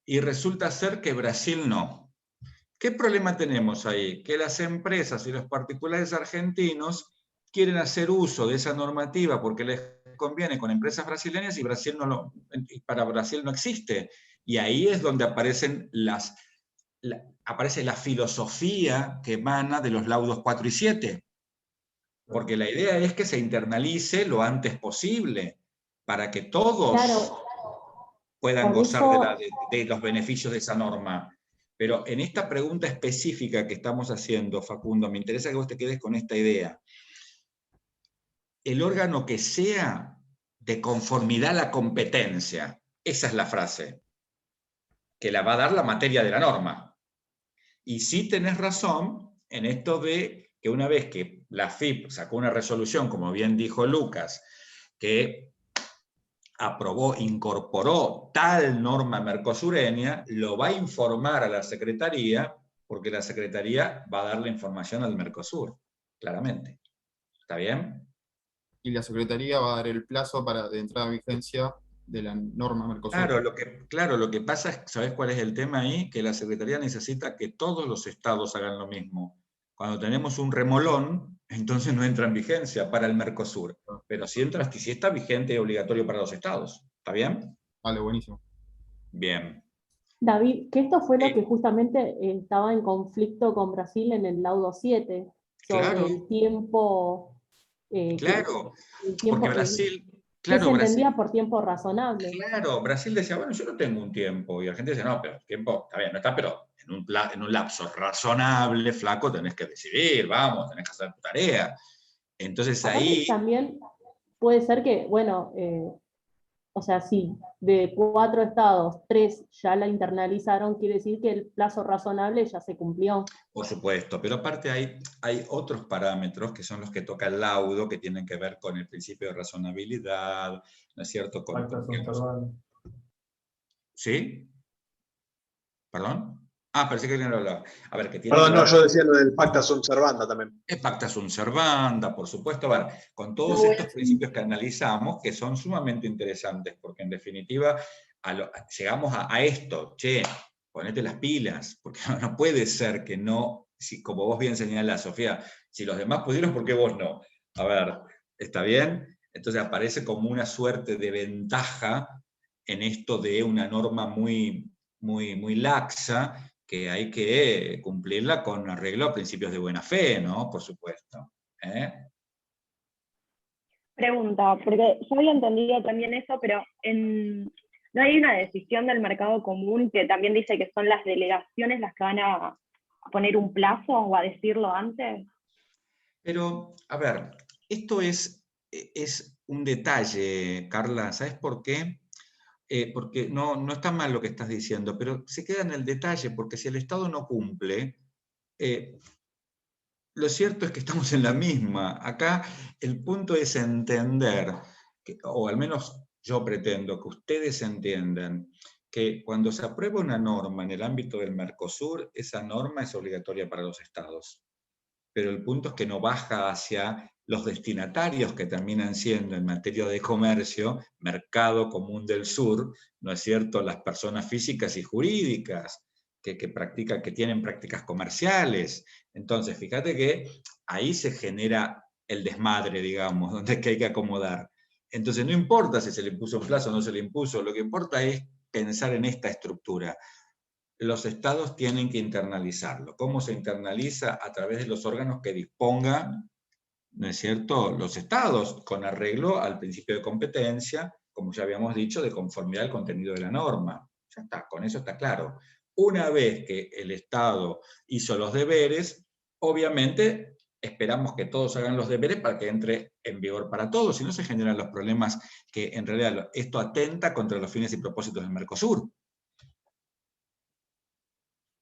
y resulta ser que Brasil no. ¿Qué problema tenemos ahí? Que las empresas y los particulares argentinos quieren hacer uso de esa normativa porque les conviene con empresas brasileñas y Brasil para Brasil no existe. Y ahí es donde aparece la filosofía que emana de los laudos 4 y 7. Porque la idea es que se internalice lo antes posible, para que todos Claro, puedan por gozar eso, de los beneficios de esa norma. Pero en esta pregunta específica que estamos haciendo, Facundo, me interesa que vos te quedes con esta idea. El órgano que sea de conformidad a la competencia, esa es la frase, que la va a dar la materia de la norma. Y sí tenés razón en esto de que una vez que la FIP sacó una resolución, como bien dijo Lucas, que aprobó, incorporó tal norma mercosureña, lo va a informar a la Secretaría, porque la Secretaría va a dar la información al Mercosur, claramente. ¿Está bien? Y la Secretaría va a dar el plazo de entrada en vigencia de la norma Mercosur. Claro, lo que pasa es, ¿sabés cuál es el tema ahí? Que la Secretaría necesita que todos los estados hagan lo mismo. Cuando tenemos un remolón, entonces no entra en vigencia para el Mercosur. Pero si está vigente y obligatorio para los estados. ¿Está bien? Vale, buenísimo. Bien. David, que esto fue lo que justamente estaba en conflicto con Brasil en el laudo 7, sobre Claro, el tiempo, claro. el Porque tiempo Brasil, que se claro, entendía Brasil, por tiempo razonable. claro, Brasil decía, bueno, yo no tengo un tiempo. Y Argentina decía, no, pero el tiempo, está bien, no está, pero en un lapso razonable, flaco, tenés que decidir, vamos, tenés que hacer tu tarea. Entonces Aparte ahí, también puede ser que, bueno, o sea, si de 4 estados, 3 ya la internalizaron, quiere decir que el plazo razonable ya se cumplió. por supuesto, pero aparte hay otros parámetros que son los que toca el laudo, que tienen que ver con el principio de razonabilidad, ¿no es cierto? ¿Sí? ¿Perdón? Ah, pensé que alguien lo hablaba. A ver, que tiene que Perdón, no, ver yo decía lo del pacta sunt servanda también. pacta sunt servanda, por supuesto, a ver, con todos No, estos principios que analizamos, que son sumamente interesantes, porque en definitiva llegamos a esto, che, ponete las pilas, porque no puede ser que no, si, como vos bien señalás, Sofía, si los demás pudieron, ¿por qué vos no? A ver, ¿está bien? Entonces aparece como una suerte de ventaja en esto de una norma muy, muy, muy laxa, que hay que cumplirla con arreglo a principios de buena fe, ¿no? Por supuesto. Pregunta, porque yo había entendido también eso, pero ¿no hay una decisión del mercado común que también dice que son las delegaciones las que van a poner un plazo o a decirlo antes? Pero, a ver, esto es un detalle, Carla, ¿sabes por qué? Porque no está mal lo que estás diciendo, pero se queda en el detalle, porque si el Estado no cumple, lo cierto es que estamos en la misma. Acá el punto es entender, o al menos yo pretendo que ustedes entiendan, que cuando se aprueba una norma en el ámbito del Mercosur, esa norma es obligatoria para los estados. Pero el punto es que no baja hacia los destinatarios que terminan siendo en materia de comercio, mercado común del sur, ¿no es cierto?, las personas físicas y jurídicas que tienen prácticas comerciales. Entonces, fíjate que ahí se genera el desmadre, digamos, donde hay que acomodar. Entonces, no importa si se le impuso un plazo o no se le impuso, lo que importa es pensar en esta estructura. Los estados tienen que internalizarlo. ¿Cómo se internaliza? A través de los órganos que dispongan, ¿no es cierto?, los estados, con arreglo al principio de competencia, como ya habíamos dicho, de conformidad al contenido de la norma. Ya está, con eso está claro. Una vez que el Estado hizo los deberes, obviamente esperamos que todos hagan los deberes para que entre en vigor para todos, si no se generan los problemas que en realidad esto atenta contra los fines y propósitos del Mercosur.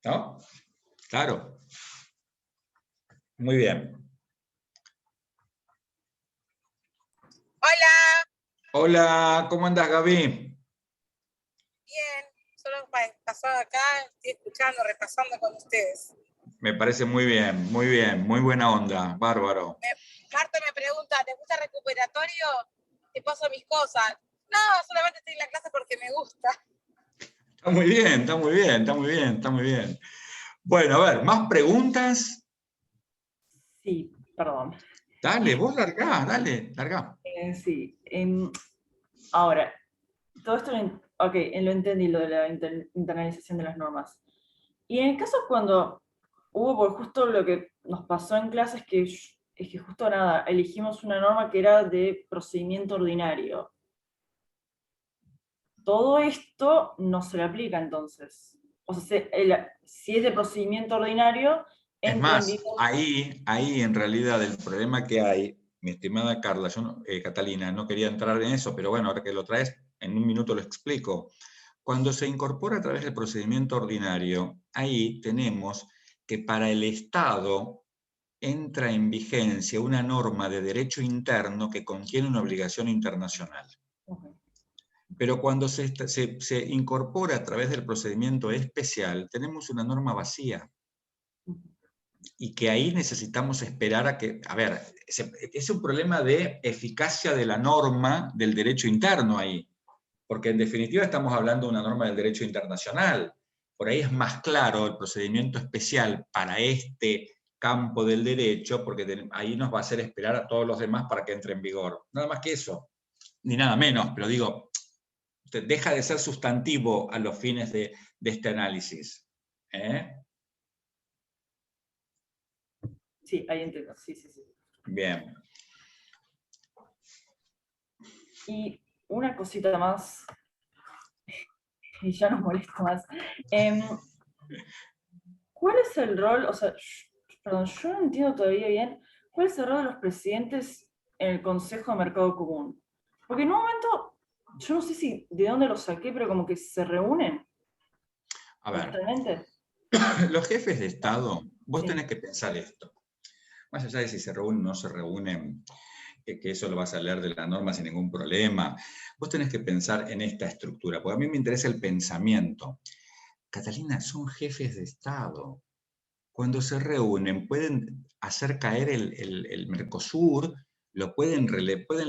¿No? Claro. Muy bien. Hola. Hola, ¿cómo andás, Gaby? Bien, solo pasaba acá, estoy escuchando, repasando con ustedes. Me parece muy bien, muy buena onda, bárbaro. Marta me pregunta, ¿te gusta recuperatorio? Te paso mis cosas. No, solamente estoy en la clase porque me gusta. Está muy bien, está muy bien, está muy bien, está muy bien. Bueno, a ver, ¿más preguntas? Sí, perdón. Dale, vos largá, dale, largá. Sí. Ahora, todo esto, ok, lo entendí, lo de la internalización de las normas. Y en el caso cuando hubo, por justo lo que nos pasó en clase es que justo nada, elegimos una norma que era de procedimiento ordinario. Todo esto no se le aplica entonces. O sea, si es de procedimiento ordinario, Es entra en más, vigor. ahí en realidad el problema que hay, mi estimada Carla, Catalina, no quería entrar en eso, pero bueno, ahora que lo traes, en un minuto lo explico. Cuando se incorpora a través del procedimiento ordinario, ahí tenemos que para el Estado entra en vigencia una norma de derecho interno que contiene una obligación internacional. Pero cuando se incorpora a través del procedimiento especial, tenemos una norma vacía. Y que ahí necesitamos esperar a que, a ver, es un problema de eficacia de la norma del derecho interno ahí, porque en definitiva estamos hablando de una norma del derecho internacional. Por ahí es más claro el procedimiento especial para este campo del derecho, porque ahí nos va a hacer esperar a todos los demás para que entre en vigor. Nada más que eso, ni nada menos, pero digo, deja de ser sustantivo a los fines de este análisis. Sí, ahí entiendo, sí. Bien. Y una cosita más, y ya no molesto más. ¿Cuál es el rol, o sea, perdón, yo no entiendo todavía bien, cuál es el rol de los presidentes en el Consejo de Mercado Común? Porque en un momento, yo no sé si de dónde lo saqué, pero como que se reúnen. A ver, constantemente. Los jefes de Estado, vos tenés que pensar esto. Más allá de si se reúnen o no se reúnen, que eso lo vas a leer de la norma sin ningún problema, vos tenés que pensar en esta estructura, porque a mí me interesa el pensamiento. Catalina, son jefes de Estado. Cuando se reúnen pueden hacer caer el Mercosur, lo pueden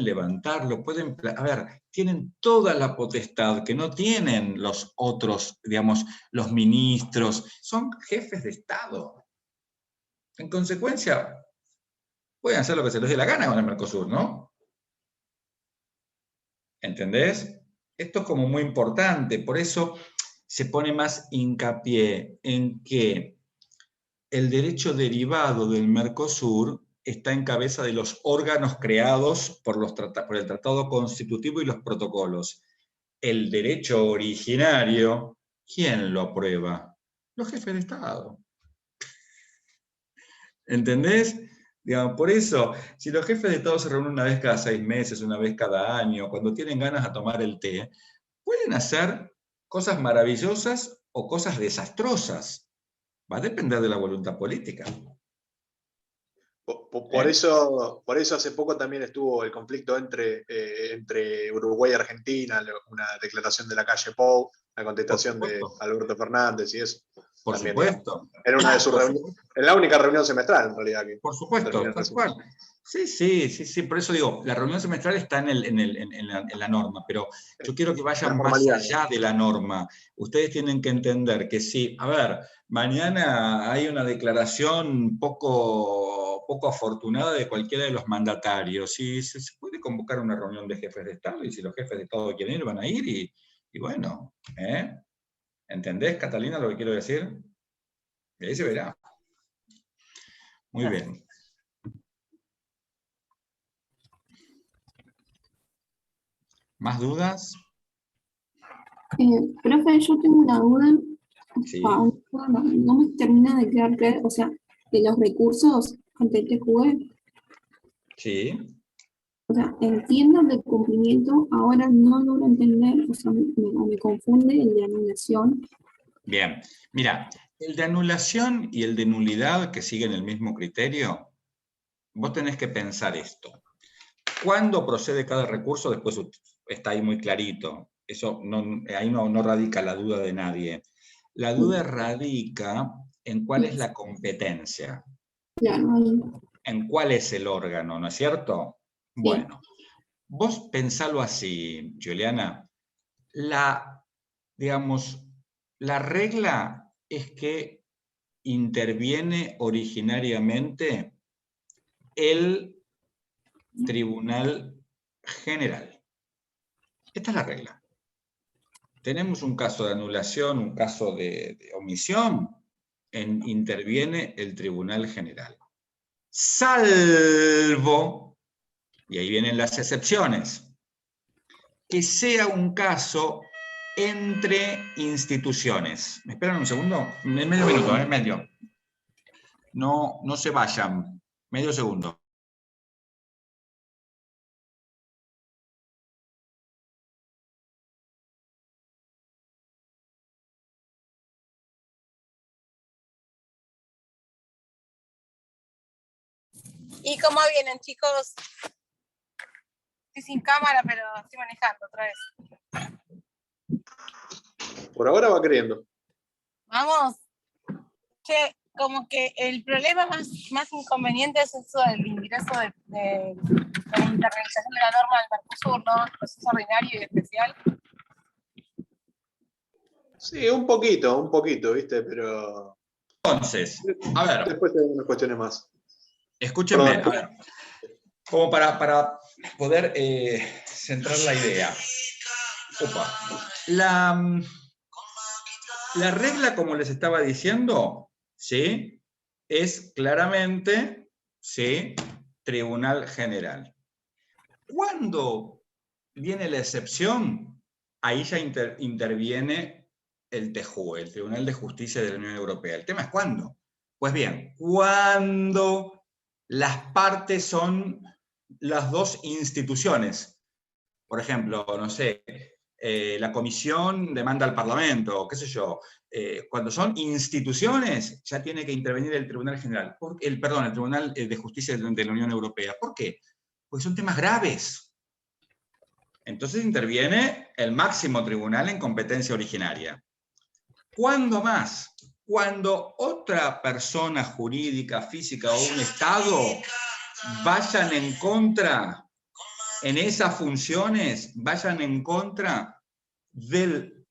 levantar, a ver, tienen toda la potestad que no tienen los otros, digamos, los ministros, son jefes de Estado. En consecuencia, pueden hacer lo que se les dé la gana con el Mercosur, ¿no? ¿Entendés? Esto es como muy importante, por eso se pone más hincapié en que el derecho derivado del Mercosur está en cabeza de los órganos creados por el Tratado Constitutivo y los protocolos. El derecho originario, ¿quién lo aprueba? Los jefes de Estado. ¿Entendés? Digamos, por eso, si los jefes de Estado se reúnen una vez cada 6 meses, una vez cada año, cuando tienen ganas de tomar el té, pueden hacer cosas maravillosas o cosas desastrosas. Va a depender de la voluntad política. Por eso hace poco también estuvo el conflicto entre Uruguay y Argentina, una declaración de la calle Pou, la contestación de Alberto Fernández y eso. Por también, supuesto. Era una de sus reuniones, en la única reunión semestral en realidad. Por supuesto, tal cual. Sí, por eso digo, la reunión semestral está en la norma, pero yo quiero que vayan más allá de la norma. Ustedes tienen que entender que sí, a ver, mañana hay una declaración poco afortunada de cualquiera de los mandatarios, y se puede convocar una reunión de jefes de Estado, y si los jefes de Estado quieren ir, van a ir, y bueno, ¿entendés, Catalina, lo que quiero decir? Y ahí se verá. Muy bien. ¿Más dudas? Profe, yo tengo una duda. Sí. No me termina de quedar claro, o sea, de los recursos ante el TQE. Sí. O sea, entiendo el de cumplimiento, ahora no logro entender, o sea, me confunde el de anulación. Bien, mira, el de anulación y el de nulidad, que siguen el mismo criterio, vos tenés que pensar esto. ¿Cuándo procede cada recurso? Después está ahí muy clarito. Eso ahí no radica la duda de nadie. La duda radica en cuál es la competencia. Claro, ahí. En cuál es el órgano, ¿no es cierto? Sí. Bueno, vos pensalo así, Juliana. Digamos, la regla es que interviene originariamente el Tribunal General. Esta es la regla. Tenemos un caso de anulación, un caso de omisión, interviene el Tribunal General. Salvo, y ahí vienen las excepciones, que sea un caso entre instituciones. ¿Me esperan un segundo? Medio minuto, medio. No se vayan. Medio segundo. ¿Y cómo vienen, chicos? Estoy sin cámara, pero estoy manejando otra vez. Por ahora va queriendo. Vamos. Che, como que el problema más inconveniente es eso del ingreso de la internalización de la norma del Mercosur, ¿no? El proceso ordinario y especial. Sí, un poquito, ¿viste? Pero Entonces, a ver. Después tenemos unas cuestiones más. Escúchenme, a ver. Como para poder centrar la idea. La regla, como les estaba diciendo, ¿sí? Es claramente, ¿sí? Tribunal General. Cuando viene la excepción, ahí ya interviene el TJUE, el Tribunal de Justicia de la Unión Europea. El tema es ¿cuándo? Pues bien, cuando las partes son las dos instituciones. Por ejemplo, no sé, la comisión demanda al Parlamento, qué sé yo. Cuando son instituciones, ya tiene que intervenir el Tribunal General, el Tribunal de Justicia de la Unión Europea. ¿Por qué? Porque son temas graves. Entonces interviene el máximo tribunal en competencia originaria. ¿Cuándo más? Cuando otra persona jurídica, física o un Estado vayan en contra, en esas funciones, vayan en contra del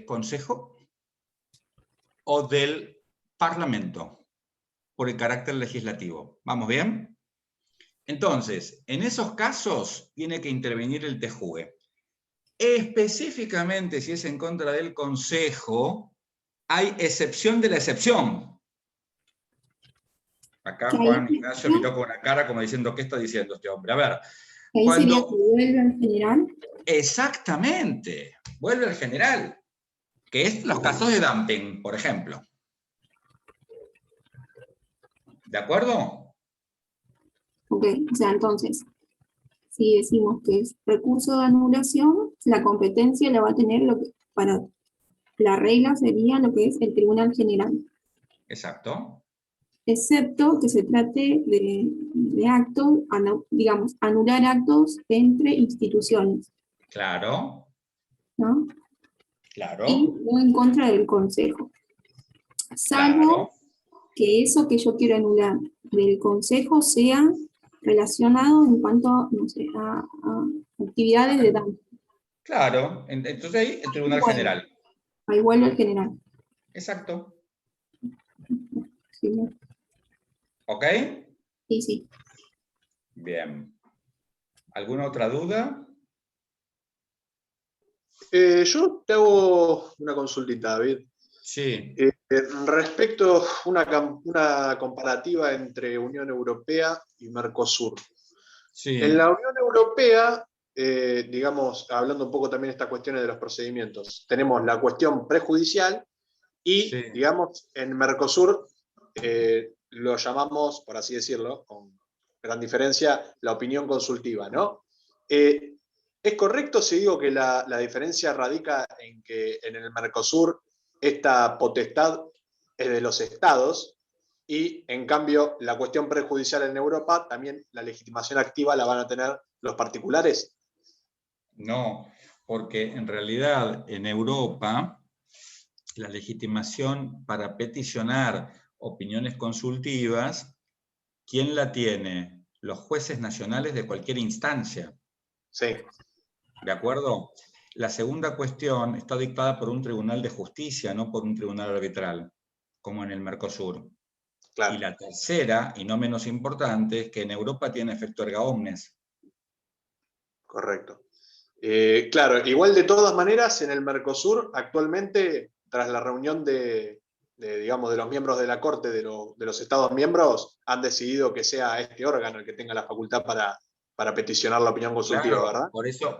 Consejo o del Parlamento, por el carácter legislativo. ¿Vamos bien? Entonces, en esos casos tiene que intervenir el TJUE. Específicamente, si es en contra del Consejo, hay excepción de la excepción. Acá Juan Ignacio miró con una cara como diciendo, ¿qué está diciendo este hombre? A ver. Ahí sería que vuelve al general. Exactamente, vuelve al general, que es los casos de dumping, por ejemplo. ¿De acuerdo? Ok, o sea, entonces, si decimos que es recurso de anulación, la competencia la va a tener para la regla sería lo que es el Tribunal General. Exacto. Excepto que se trate de actos, digamos, anular actos entre instituciones. Claro. ¿No? Claro. Y no en contra del Consejo. Salvo que eso que yo quiero anular del Consejo sea relacionado en cuanto, no sé, a actividades de daño. Claro, entonces ahí el Tribunal General. Ahí vuelve el general. Exacto. Sí. ¿Ok? Sí, sí. Bien. ¿Alguna otra duda? Yo te hago una consultita, David. Sí. Respecto a una comparativa entre Unión Europea y Mercosur. Sí. En la Unión Europea, digamos, hablando un poco también de estas cuestiones de los procedimientos, tenemos la cuestión prejudicial y, digamos, en Mercosur lo llamamos, por así decirlo, con gran diferencia, la opinión consultiva, ¿no? ¿Es correcto si digo que la diferencia radica en que en el Mercosur esta potestad es de los estados y, en cambio, la cuestión prejudicial en Europa, también la legitimación activa la van a tener los particulares? No, porque en realidad en Europa la legitimación para peticionar opiniones consultivas, ¿quién la tiene? Los jueces nacionales de cualquier instancia. Sí. ¿De acuerdo? La segunda cuestión está dictada por un tribunal de justicia, no por un tribunal arbitral, como en el Mercosur. Claro. Y la tercera, y no menos importante, es que en Europa tiene efecto erga omnes. Correcto. Claro, igual de todas maneras, en el Mercosur, actualmente, tras la reunión digamos, de los miembros de la Corte de los Estados miembros, han decidido que sea este órgano el que tenga la facultad para peticionar la opinión consultiva, Claro, ¿verdad?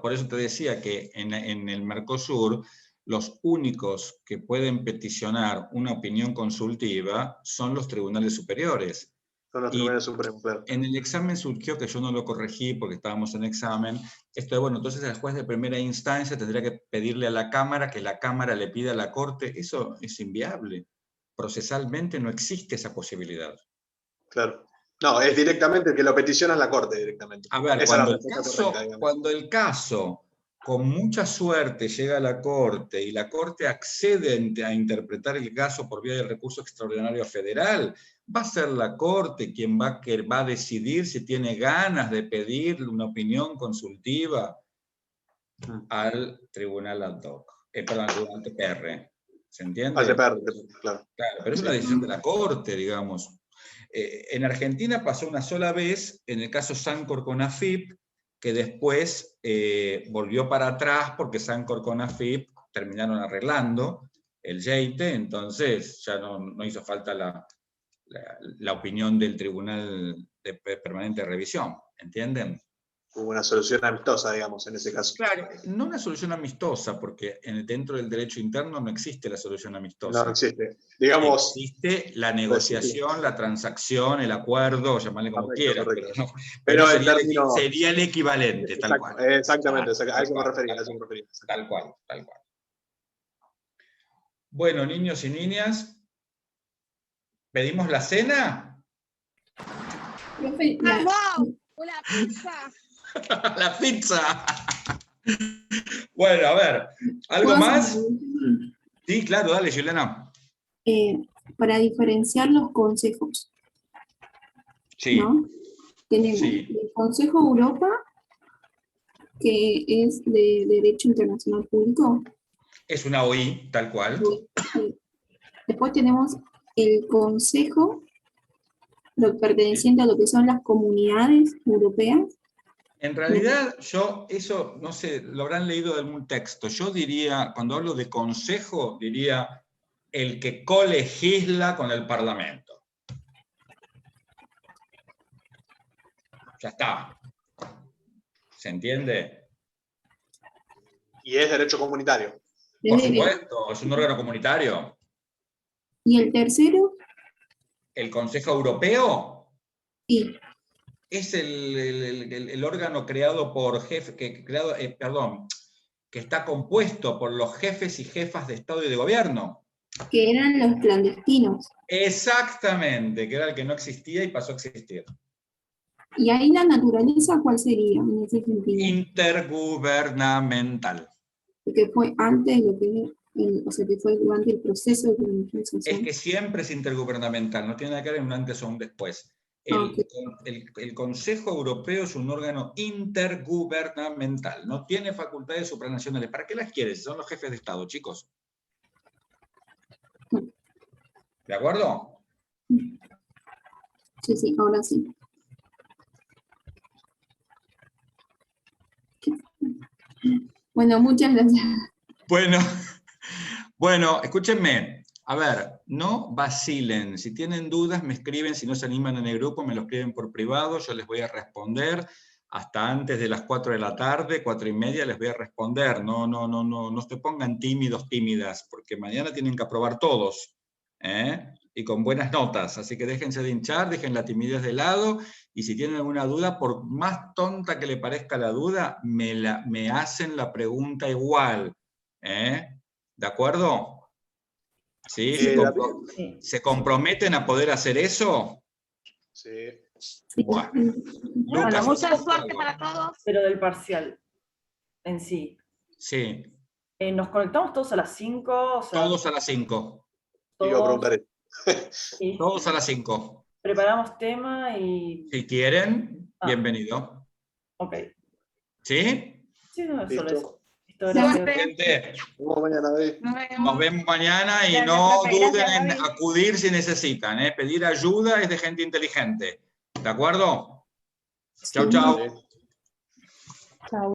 por eso te decía que en el Mercosur los únicos que pueden peticionar una opinión consultiva son los tribunales superiores. Son los tribunales supremos, claro. En el examen surgió, que yo no lo corregí porque estábamos en examen, esto de, bueno, entonces el juez de primera instancia tendría que pedirle a la Cámara que la Cámara le pida a la Corte. Eso es inviable. Procesalmente no existe esa posibilidad. Claro. No, es directamente el que lo peticiona en la Corte directamente. A ver, Esa cuando el caso con mucha suerte llega a la Corte y la Corte accede a interpretar el caso por vía del recurso extraordinario federal, va a ser la Corte quien va a decidir si tiene ganas de pedirle una opinión consultiva al Tribunal ad hoc, perdón, al Tribunal TPR. ¿Se entiende? Al TPR, claro. Claro, pero es una decisión de la Corte, digamos. En Argentina pasó una sola vez, en el caso Sancor con AFIP, que después volvió para atrás porque Sancor con AFIP terminaron arreglando el yeite, entonces ya no hizo falta la opinión del Tribunal Permanente de Revisión, ¿entienden? Hubo una solución amistosa, digamos, en ese caso. Claro, no una solución amistosa, porque dentro del derecho interno no existe la solución amistosa. No existe. Digamos, existe la negociación, la transacción, el acuerdo, llamarle como quieras, pero sería el equivalente, tal cual. Exactamente, a eso me refería. Tal cual. Bueno, niños y niñas, ¿pedimos la cena? ¡Vamos! ¡Una pizza! ¡La pizza! Bueno, a ver, ¿algo más? Sí, claro, dale, Juliana. Para diferenciar los consejos. Sí. ¿No? Tenemos el Consejo Europa, que es de Derecho Internacional Público. Es una OI, tal cual. Después tenemos el Consejo, perteneciente a lo que son las comunidades europeas. En realidad, eso, no sé, lo habrán leído de algún texto. Yo diría, cuando hablo de consejo, diría el que colegisla con el Parlamento. Ya está. ¿Se entiende? Y es derecho comunitario. Por supuesto, es un órgano comunitario. ¿Y el tercero? ¿El Consejo Europeo? Sí. Es el órgano creado por que está compuesto por los jefes y jefas de Estado y de Gobierno. Que eran los clandestinos. Exactamente, que era el que no existía y pasó a existir. ¿Y ahí la naturaleza cuál sería en ese sentido? Intergubernamental. Que fue antes de lo que, o sea, que fue durante el proceso de comunicación. Es que siempre es intergubernamental, no tiene nada que ver en un antes o un después. El Consejo Europeo es un órgano intergubernamental, no tiene facultades supranacionales. ¿Para qué las quieres? Son los jefes de Estado, chicos. ¿De acuerdo? Sí, ahora sí. Bueno, muchas gracias. Bueno, escúchenme. A ver, no vacilen. Si tienen dudas, me escriben. Si no se animan en el grupo, me lo escriben por privado. Yo les voy a responder hasta antes de las 4 de la tarde, 4:30 les voy a responder. No se pongan tímidos, tímidas, porque mañana tienen que aprobar todos, y con buenas notas. Así que déjense de hinchar, dejen la timidez de lado, y si tienen alguna duda, por más tonta que le parezca la duda, me hacen la pregunta igual. ¿De acuerdo? ¿Sí? ¿Se comprometen a poder hacer eso? Sí. Bueno, mucha suerte para todos. Pero del parcial. en sí. Sí, ¿Nos conectamos todos a las 5? O sea, todos a las 5. Iba a todos, preguntar sí, Todos a las 5. preparamos tema y... Si quieren, Ah. bienvenido. Ok. ¿Sí? Sí, no es solo Listo. eso. Historia Suerte. que- Gente, Nos vemos mañana, David. nos vemos mañana y Gracias, no profe. duden Gracias, en David. acudir si necesitan. Pedir ayuda es de gente inteligente. ¿De acuerdo? Chau, Sí. chau. Dale. Chao.